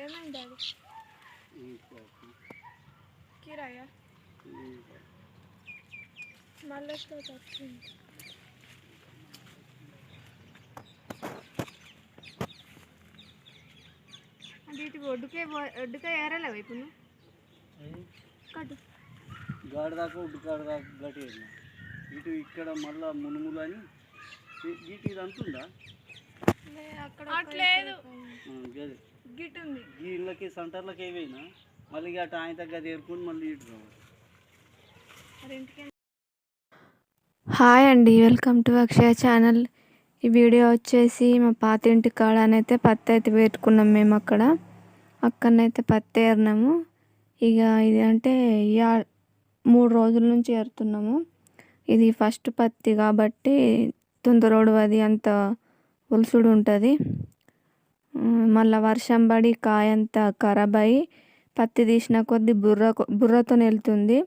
ఏమైంది అది కిరాయా మళ్ళీ వచ్చింది. అంటే ఇటు ఒడ్డుకే ఏరలేవు ఇప్పుడు కట్టు గాడి దాకా ఒడ్డు గాడి దాకా గట్టి ఇటు ఇక్కడ మళ్ళా మునుములు అని గీటి ఇది అంటుందా అట్లేదు గిట్ ఉంది గీళ్ళకి సెంటర్లకి ఏవైనా మళ్ళీ అటు ఆయన దగ్గర ఏరుకుని మళ్ళీ ఇటు రావాలి. హాయ్ అండి, వెల్కమ్ టు అక్షయ ఛానల్. ఈ వీడియో వచ్చేసి మా పాత ఇంటి కాడనైతే పత్తి అయితే పెట్టుకున్నాం. మేము అక్కడనైతే పత్తి ఏరినాము. ఇక ఇది అంటే 3 రోజుల నుంచి ఏరుతున్నాము. ఇది ఫస్ట్ పత్తి కాబట్టి తొందరోడు అది అంత ఉలుసుడు ఉంటుంది. మళ్ళీ వర్షం పడి కాయ అంతా ఖరాబ్ అయ్యి పత్తి తీసిన కొద్దీ బుర్రతో వెళ్తుంది.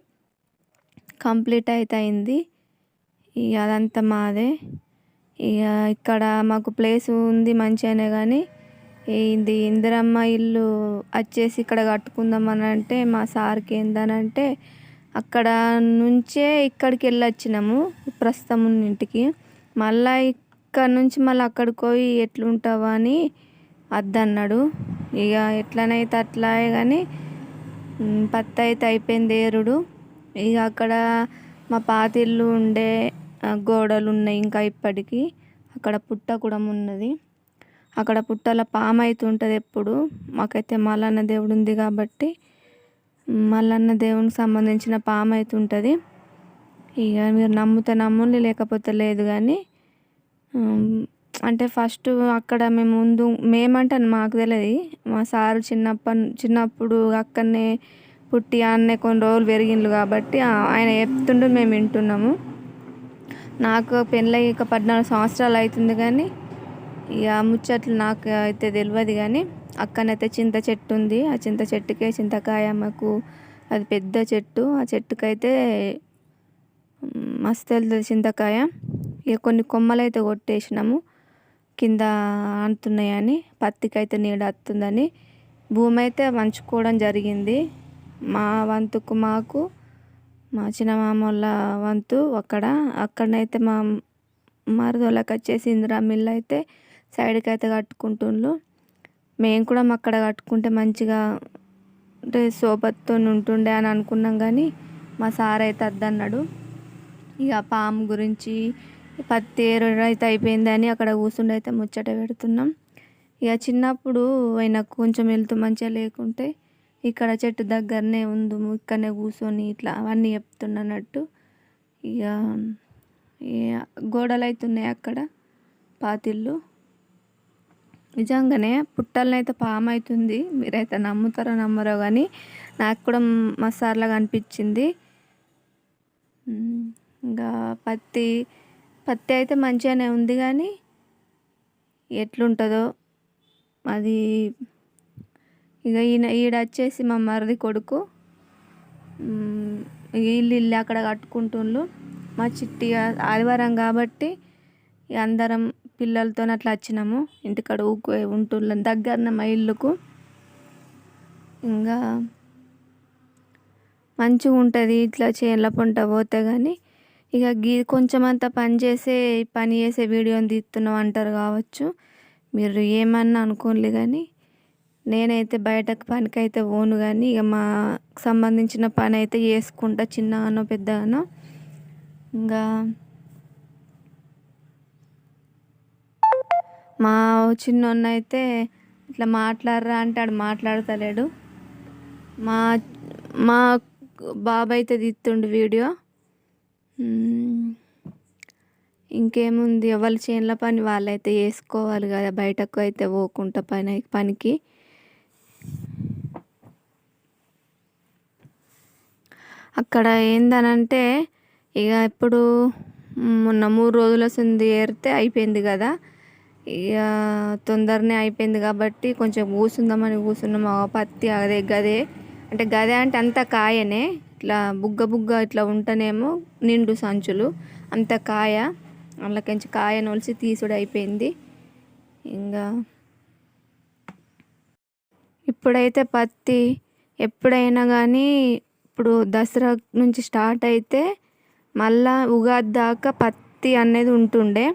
కంప్లీట్ అయితే అయింది. ఇక అదంతా మాదే. ఇక ఇక్కడ మాకు ప్లేస్ ఉంది మంచిగానే, కానీ ఇది ఇందిరమ్మ ఇల్లు వచ్చేసి ఇక్కడ కట్టుకుందామని అంటే మా సార్కి ఏందనంటే అక్కడ నుంచే ఇక్కడికి వెళ్ళొచ్చినాము ప్రస్తుతం ఉన్న ఇంటికి. మళ్ళీ ఇక్కడ నుంచి మళ్ళీ అక్కడికి పోయి ఎట్లుంటావా అని వద్దన్నాడు. ఇక ఎట్లనైతే అట్లా, కానీ పత్తి అయితే అయిపోయింది ఏరుడు. ఇక అక్కడ మా పాత ఇల్లు ఉండే గోడలు ఉన్నాయి ఇంకా ఇప్పటికీ. అక్కడ పుట్ట కూడా ఉన్నది. అక్కడ పుట్టలో పాము అయితే ఉంటుంది ఎప్పుడు. మాకైతే మల్లన్న దేవుడు ఉంది కాబట్టి మల్లన్న దేవునికి సంబంధించిన పాము అయితే ఉంటుంది. ఇక మీరు నమ్ముతే నమ్ముండి, లేకపోతే లేదు. కానీ అంటే ఫస్ట్ అక్కడ మేమంటే మాకు తెలియదు. మా సారు చిన్నప్పుడు అక్కడనే పుట్టి అన్నే కొన్ని రోజులు పెరిగిండ్రు కాబట్టి ఆయన చెప్తుండే మేము వింటున్నాము. నాకు పెళ్ళయి 14 సంవత్సరాలు అవుతుంది, కానీ ఇక ముచ్చట్లు నాకు అయితే తెలియదు. కానీ అక్కడనైతే చింత చెట్టు ఉంది. ఆ చింత చెట్టుకే చింతకాయ మాకు అది పెద్ద చెట్టు. ఆ చెట్టుకైతే మస్తు వెళ్తుంది చింతకాయ. ఇక కొన్ని కొమ్మలు అయితే కొట్టేసినాము కింద అంటున్నాయని, పత్తికి అయితే నీడ వస్తుందని. భూమి అయితే వంచుకోవడం జరిగింది. మా వంతుకు మాకు మా చిన్నమామ వాళ్ళ వంతు అక్కడనైతే మా మరదోళ్ళకి వచ్చేసి ఇందిరా మిల్లు అయితే సైడ్కి అయితే కట్టుకుంటుండ్రు. మేము కూడా అక్కడ కట్టుకుంటే మంచిగా అంటే సోపత్తో ఉంటుండే అని అనుకున్నాం, కానీ మా సార్ అయితే వద్దన్నాడు. ఇక పాము గురించి పత్తి ఏరుడు అయితే అయిపోయిందని అక్కడ కూర్చుండి అయితే ముచ్చట పెడుతున్నాం. ఇక చిన్నప్పుడు ఆయనకు కొంచెం హెల్త్ మంచిగా లేకుంటే ఇక్కడ చెట్టు దగ్గరనే ఉందుము, ఇక్కడనే కూర్చొని ఇట్లా అవన్నీ చెప్తున్నట్టు. ఇక గోడలు అవుతున్నాయి అక్కడ పాతిళ్ళు. నిజంగానే పుట్టలనైతే పాము అవుతుంది. మీరైతే నమ్ముతారో నమ్మరో, కానీ నాకు కూడా మసాలాగా అనిపించింది. ఇంకా పత్తి అయితే మంచిగానే ఉంది, కానీ ఎట్లుంటుందో అది. ఇక ఈడ వచ్చేసి మా మరిది కొడుకు ఇల్లు అక్కడ కట్టుకుంటుండ్రు. మా చిట్టి ఆదివారం కాబట్టి అందరం పిల్లలతో అట్లా వచ్చినాము. ఇంటికాడ ఉంటున్నాం దగ్గరనే మా ఇల్లుకు. ఇంకా మంచిగా ఉంటుంది ఇట్లా చేనుల పంట పోతే. కానీ ఇక కొంచెం అంతా పని చేసే వీడియోని తీస్తున్నాం అంటారు కావచ్చు. మీరు ఏమన్నా అనుకోండి, కానీ నేనైతే బయటకు పనికైతే పోను. కానీ ఇక మాకు సంబంధించిన పని అయితే చేసుకుంటా, చిన్నగానో పెద్దగానో. ఇంకా మా చిన్నోన్న అయితే ఇట్లా మాట్లాడరా అంటే ఆడు మాట్లాడతలేడు. మా బాబాయ్ అయితే తీస్తుండు వీడియో. ఇంకేముంది, ఎవరి చేనుల పని వాళ్ళైతే చేసుకోవాలి కదా, బయటకు అయితే పోకుండా పనికి. అక్కడ ఏందనంటే ఇక ఇప్పుడు మొన్న 3 రోజుల సంది ఏరితే అయిపోయింది కదా. ఇక తొందరనే అయిపోయింది కాబట్టి కొంచెం కూర్చున్నాం. పత్తి గదే అంటే అంత కాయనే ఇట్లా బుగ్గ ఇట్లా ఉంటేనేమో నిండు సంచులు అంత కాయ. అందులోకించి కాయ నొలిసి తీసుడు అయిపోయింది. ఇంకా ఇప్పుడైతే పత్తి ఎప్పుడైనా కానీ ఇప్పుడు దసరా నుంచి స్టార్ట్ అయితే మళ్ళా ఉగాది దాకా పత్తి అనేది ఉంటుండే.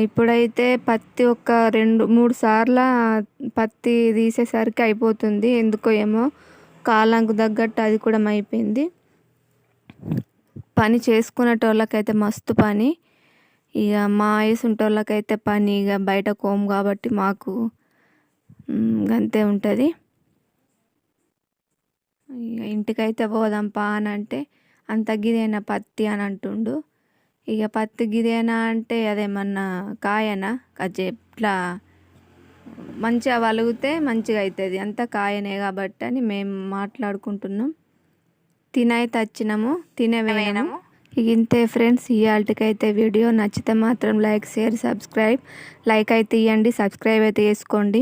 ఇప్పుడైతే పత్తి ఒక 2-3 సార్ల పత్తి తీసేసరికి అయిపోతుంది. ఎందుకో ఏమో కాలంకు తగ్గట్టు అది కూడా అయిపోయింది. పని చేసుకునేటోళ్ళకైతే మస్తు పని. ఇక మా వేసుంటోళ్ళకైతే పని ఇక బయట కోము కాబట్టి మాకు అంతే ఉంటుంది. ఇక ఇంటికైతే పోదాంపా అని అంటే అంత గిదేనా పత్తి అని అంటుండు. ఇక పత్తి గిదేనా అంటే అదేమన్నా కాయనా అది ఎట్లా మంచిగా వలిగితే మంచిగా అవుతుంది, అంత కాయనే కాబట్టి అని మేము మాట్లాడుకుంటున్నాం. తినైతే వచ్చినాము, తినవేనాము. ఇక ఇంతే ఫ్రెండ్స్, ఇవాళకైతే వీడియో నచ్చితే మాత్రం లైక్, షేర్, సబ్స్క్రైబ్. లైక్ అయితే ఇవ్వండి, సబ్స్క్రైబ్ అయితే చేసుకోండి.